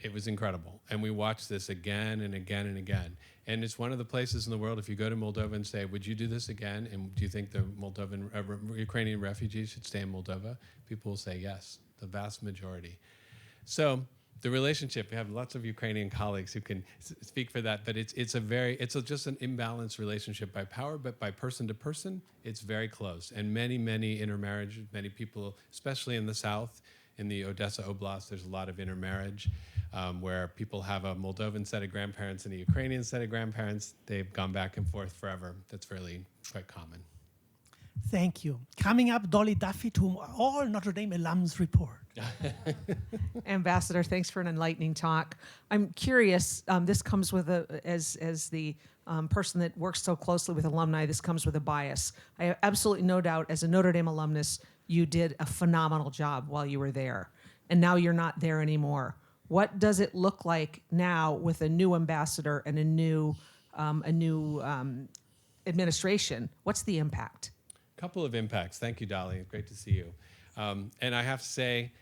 It was incredible. And we watched this again and again and again. And it's one of the places in the world, if you go to Moldova and say, would you do this again? And do you think the Ukrainian refugees should stay in Moldova? People will say yes, the vast majority. So the relationship, we have lots of Ukrainian colleagues who can speak for that, but it's just an imbalanced relationship by power, but by person to person, it's very close. And many intermarriage, many people, especially in the south, in the Odessa Oblast, there's a lot of intermarriage where people have a Moldovan set of grandparents and a Ukrainian set of grandparents. They've gone back and forth forever. That's really quite common. Thank you. Coming up, Dolly Duffy to all Notre Dame alums report. Ambassador, thanks for an enlightening talk. I'm curious, this comes with as the person that works so closely with alumni, this comes with a bias. I have absolutely no doubt, as a Notre Dame alumnus, you did a phenomenal job while you were there, and now you're not there anymore. What does it look like now with a new ambassador and a new administration? What's the impact? Couple of impacts. Thank you, Dolly. Great to see you. And I have to say,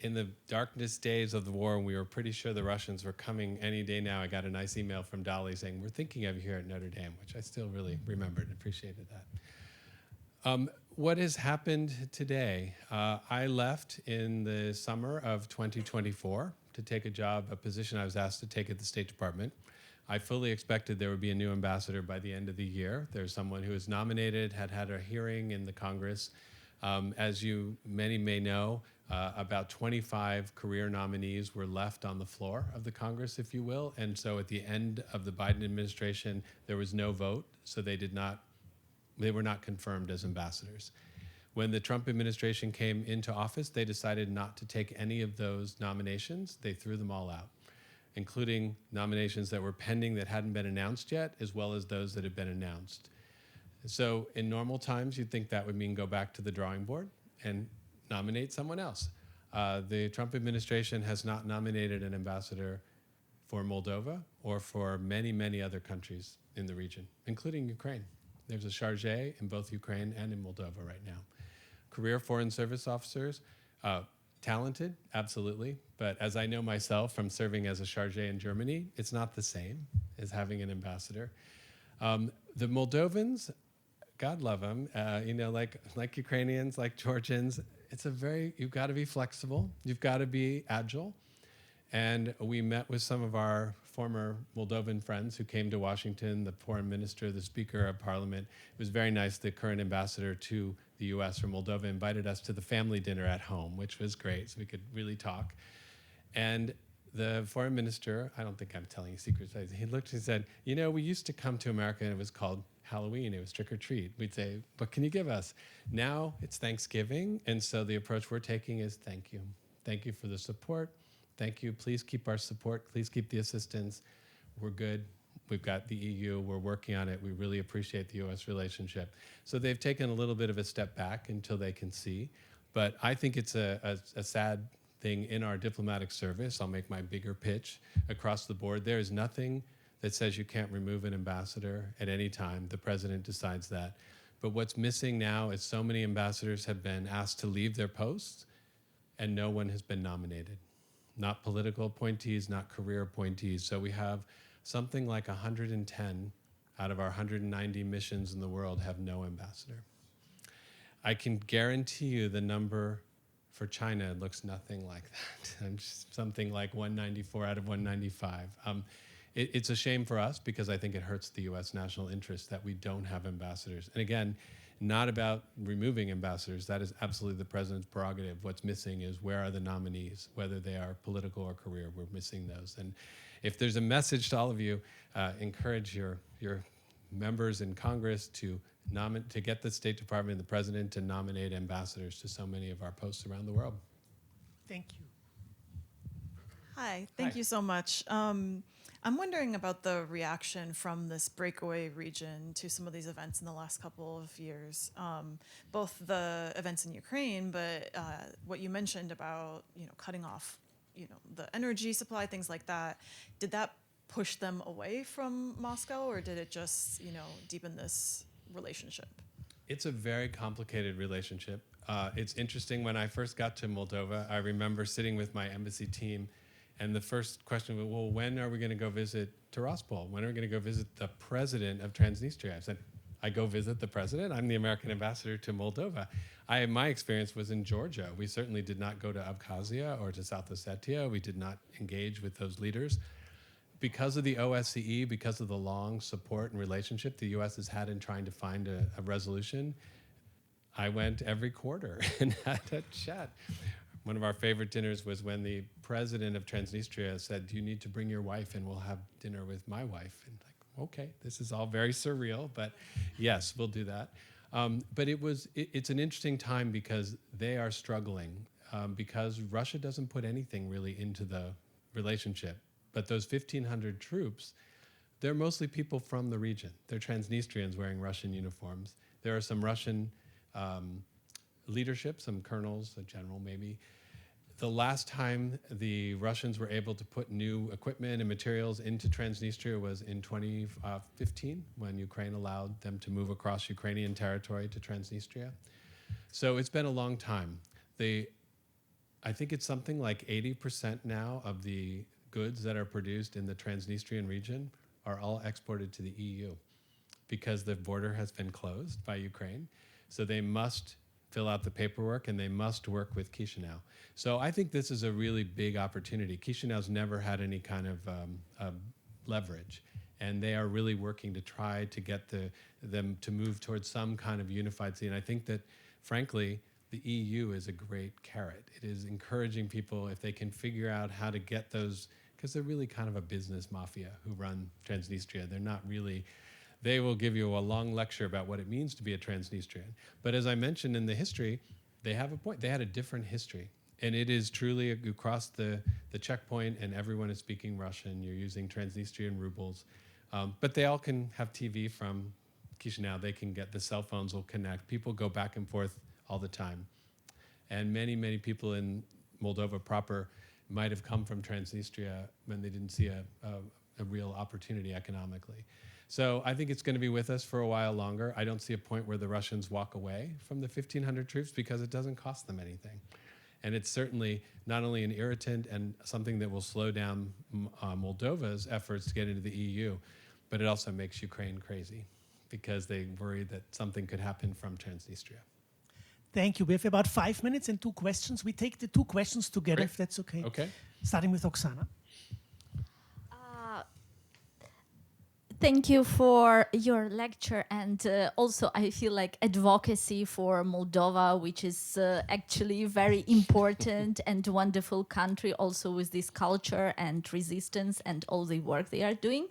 in the darkest days of the war, when we were pretty sure the Russians were coming any day now, I got a nice email from Dolly saying, we're thinking of you here at Notre Dame, which I still really remembered and appreciated that. What has happened today? I left in the summer of 2024 to take a position I was asked to take at the State Department. I fully expected there would be a new ambassador by the end of the year. There's someone who was nominated, had a hearing in the Congress. As many may know, about 25 career nominees were left on the floor of the Congress, if you will. And so at the end of the Biden administration, there was no vote, so they were not confirmed as ambassadors. When the Trump administration came into office, they decided not to take any of those nominations. They threw them all out, including nominations that were pending that hadn't been announced yet, as well as those that had been announced. So in normal times, you'd think that would mean go back to the drawing board and nominate someone else. The Trump administration has not nominated an ambassador for Moldova or for many other countries in the region, including Ukraine. There's a charge in both Ukraine and in Moldova right now. Career Foreign Service officers, talented, absolutely. But as I know myself from serving as a charge in Germany, it's not the same as having an ambassador. The Moldovans, God love them, like Ukrainians, like Georgians, you've got to be flexible, you've got to be agile. And we met with some of our former Moldovan friends who came to Washington, the foreign minister, the speaker of parliament. It was very nice. The current ambassador to the US from Moldova invited us to the family dinner at home, which was great, so we could really talk. And the foreign minister, I don't think I'm telling you secrets, he looked and said, you know, we used to come to America and it was called Halloween, it was trick or treat. We'd say, what can you give us? Now it's Thanksgiving, and so the approach we're taking is thank you. Thank you for the support. Thank you, please keep our support, please keep the assistance. We're good, we've got the EU, we're working on it, we really appreciate the US relationship. So they've taken a little bit of a step back until they can see, but I think it's a sad thing in our diplomatic service. I'll make my bigger pitch across the board. There is nothing that says you can't remove an ambassador at any time. The president decides that. But what's missing now is so many ambassadors have been asked to leave their posts and no one has been nominated. Not political appointees, not career appointees. So we have something like 110 out of our 190 missions in the world have no ambassador. I can guarantee you the number for China looks nothing like that. Something like 194 out of 195. It's a shame for us because I think it hurts the US national interest that we don't have ambassadors. And again, not about removing ambassadors. That is absolutely the president's prerogative. What's missing is where are the nominees, whether they are political or career. We're missing those. And if there's a message to all of you, encourage your members in Congress to get the State Department and the president to nominate ambassadors to so many of our posts around the world. Thank you. Hi, thank you so much. I'm wondering about the reaction from this breakaway region to some of these events in the last couple of years, both the events in Ukraine, but what you mentioned about cutting off the energy supply, things like that. Did that push them away from Moscow, or did it just deepen this relationship? It's a very complicated relationship. It's interesting. When I first got to Moldova, I remember sitting with my embassy team. And the first question was, well, when are we going to go visit Tiraspol? When are we going to go visit the president of Transnistria? I said, I go visit the president? I'm the American ambassador to Moldova. My experience was in Georgia. We certainly did not go to Abkhazia or to South Ossetia. We did not engage with those leaders. Because of the OSCE, because of the long support and relationship the U.S. has had in trying to find a resolution, I went every quarter and had a chat. One of our favorite dinners was when the president of Transnistria said, you need to bring your wife and we'll have dinner with my wife. And like, okay, this is all very surreal, but yes, we'll do that. But it's an interesting time because they are struggling because Russia doesn't put anything really into the relationship. But those 1,500 troops, they're mostly people from the region. They're Transnistrians wearing Russian uniforms. There are some Russian leadership, some colonels, a general maybe. The last time the Russians were able to put new equipment and materials into Transnistria was in 2015, when Ukraine allowed them to move across Ukrainian territory to Transnistria. So it's been a long time. I think it's something like 80% now of the goods that are produced in the Transnistrian region are all exported to the EU because the border has been closed by Ukraine. So they must fill out the paperwork and they must work with Chisinau. So I think this is a really big opportunity. Chisinau's never had any kind of leverage, and they are really working to try to get them to move towards some kind of unified scene. I think that, frankly, the EU is a great carrot. It is encouraging people, if they can figure out how to get those, because they're really kind of a business mafia who run Transnistria. They're not really, they will give you a long lecture about what it means to be a Transnistrian. But as I mentioned in the history, they have a point. They had a different history. And it is truly, you cross the checkpoint and everyone is speaking Russian. You're using Transnistrian rubles. But they all can have TV from Chisinau. They can get, the cell phones will connect. People go back and forth all the time. And many, many people in Moldova proper might have come from Transnistria when they didn't see a real opportunity economically. So I think it's going to be with us for a while longer. I don't see a point where the Russians walk away from the 1,500 troops because it doesn't cost them anything. And it's certainly not only an irritant and something that will slow down Moldova's efforts to get into the EU, but it also makes Ukraine crazy because they worry that something could happen from Transnistria. Thank you. We have about 5 minutes and 2 questions. We take the 2 questions together, Great. if that's okay. Okay. Starting with Oksana. Thank you for your lecture, and also I feel like advocacy for Moldova, which is actually very important and wonderful country, also with this culture and resistance and all the work they are doing.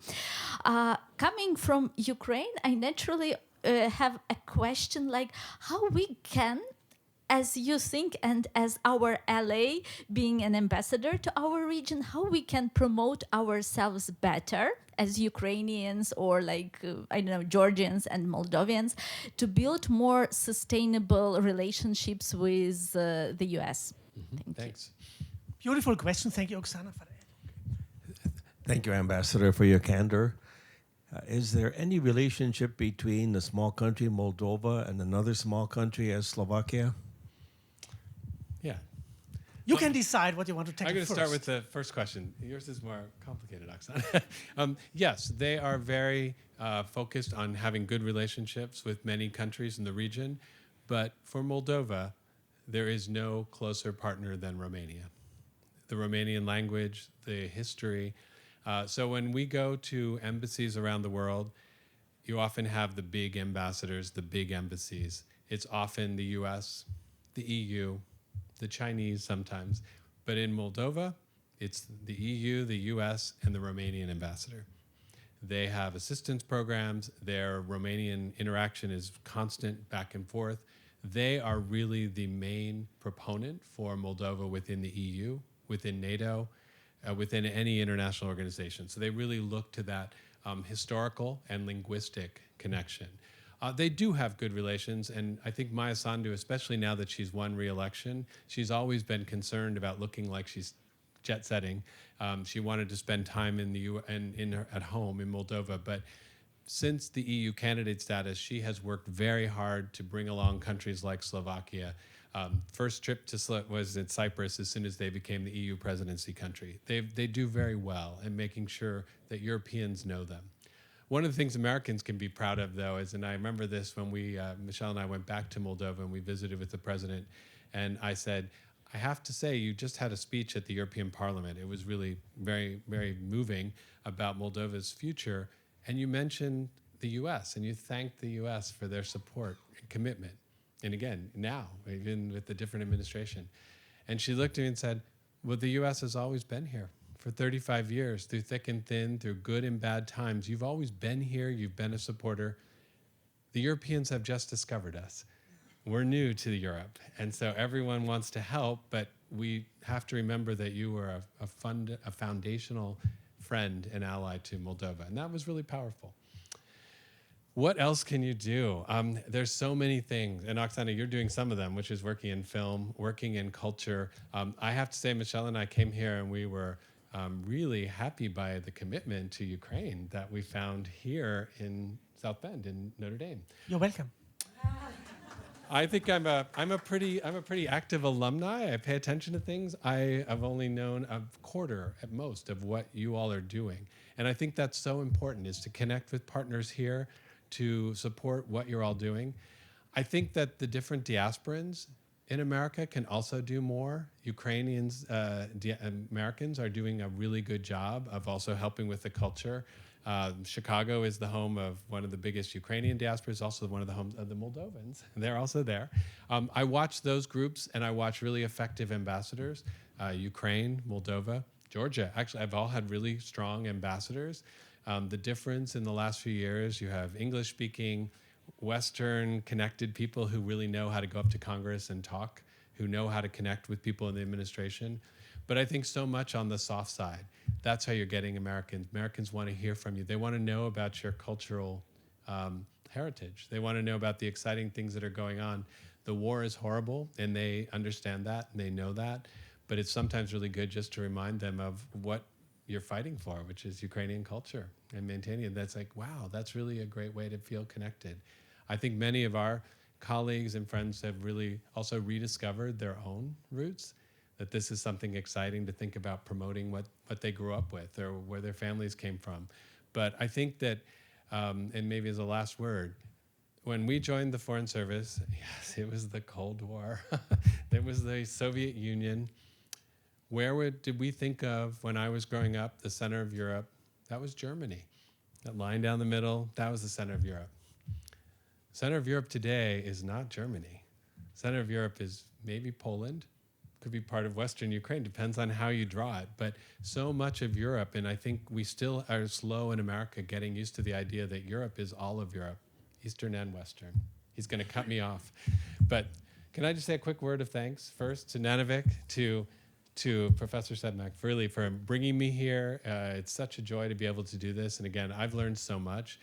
Coming from Ukraine, I naturally have a question like how we can, as you think, and as our ally, being an ambassador to our region, how we can promote ourselves better as Ukrainians or like, I don't know, Georgians and Moldovians to build more sustainable relationships with the US. Thanks. Beautiful question. Thank you, Oksana, for that. Thank you, Ambassador, for your candor. Is there any relationship between the small country Moldova and another small country as Slovakia? Yeah. You can decide what you want to tackle I'm going first. to start with the first question. Yours is more complicated, Oksana. Yes, they are very focused on having good relationships with many countries in the region. But for Moldova, there is no closer partner than Romania. The Romanian language, the history. So when we go to embassies around the world, you often have the big ambassadors, the big embassies. It's often the US, the EU, the Chinese sometimes. But in Moldova, it's the EU, the US, and the Romanian ambassador. They have assistance programs. Their Romanian interaction is constant back and forth. They are really the main proponent for Moldova within the EU, within NATO, within any international organization. So they really look to that historical and linguistic connection. They do have good relations, and I think Maya Sandu, especially now that she's won re-election, she's always been concerned about looking like she's jet-setting. She wanted to spend time at home in Moldova, but since the EU candidate status, she has worked very hard to bring along countries like Slovakia. First trip was in Cyprus as soon as they became the EU presidency country. They do very well in making sure that Europeans know them. One of the things Americans can be proud of, though, is, and I remember this when Michelle and I went back to Moldova and we visited with the president, and I said, I have to say, you just had a speech at the European Parliament. It was really very, very moving about Moldova's future, and you mentioned the U.S., and you thanked the U.S. for their support and commitment. And again, now, even with the different administration. And she looked at me and said, well, the U.S. has always been here. For 35 years, through thick and thin, through good and bad times. You've always been here. You've been a supporter. The Europeans have just discovered us. We're new to Europe. And so everyone wants to help, but we have to remember that you were a foundational friend and ally to Moldova. And that was really powerful. What else can you do? There's so many things. And Oksana, you're doing some of them, which is working in film, working in culture. I have to say, Michelle and I came here and we were really happy by the commitment to Ukraine that we found here in South Bend in Notre Dame. You're welcome. I think I'm a pretty active alumni. I pay attention to things. I have only known a quarter at most of what you all are doing, and I think that's so important, is to connect with partners here, to support what you're all doing. I think that the different diasporans in America can also do more. Ukrainians, Americans are doing a really good job of also helping with the culture. Chicago is the home of one of the biggest Ukrainian diasporas, also one of the homes of the Moldovans. They're also there. I watch those groups, and I watch really effective ambassadors. Ukraine, Moldova, Georgia. Actually, I've all had really strong ambassadors. The difference in the last few years, you have English-speaking, Western connected people who really know how to go up to Congress and talk, who know how to connect with people in the administration. But I think so much on the soft side. That's how you're getting Americans. Americans want to hear from you. They want to know about your cultural heritage. They want to know about the exciting things that are going on. The war is horrible, and they understand that, and they know that. But it's sometimes really good just to remind them of what you're fighting for, which is Ukrainian culture, and maintaining it. That's like, wow, that's really a great way to feel connected. I think many of our colleagues and friends have really also rediscovered their own roots, that this is something exciting to think about promoting what they grew up with or where their families came from. But I think that, and maybe as a last word, when we joined the Foreign Service, yes, it was the Cold War. It was the Soviet Union. Did we think of, when I was growing up, the center of Europe? That was Germany. that line down the middle, that was the center of Europe. Center of Europe today is not Germany. Center of Europe is maybe Poland, could be part of Western Ukraine, depends on how you draw it. But so much of Europe, and I think we still are slow in America getting used to the idea that Europe is all of Europe, Eastern and Western. He's going to cut me off. But can I just say a quick word of thanks first to Nanovic, to Professor Sedmak really for bringing me here. It's such a joy to be able to do this. And again, I've learned so much.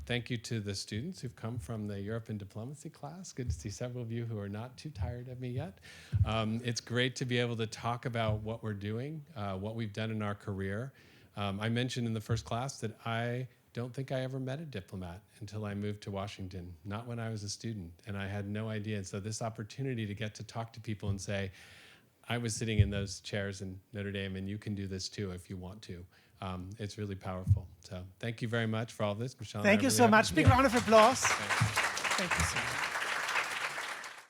Thank you to the students who've come from the Europe and Diplomacy class. Good to see several of you who are not too tired of me yet. It's great to be able to talk about what we're doing, what we've done in our career. I mentioned in the first class that I don't think I ever met a diplomat until I moved to Washington, not when I was a student, and I had no idea. And so this opportunity to get to talk to people and say, I was sitting in those chairs in Notre Dame, and you can do this too if you want to. It's really powerful. So thank you very much for all this, Michelle. Thank you so much. Big round of applause. Thank you so much.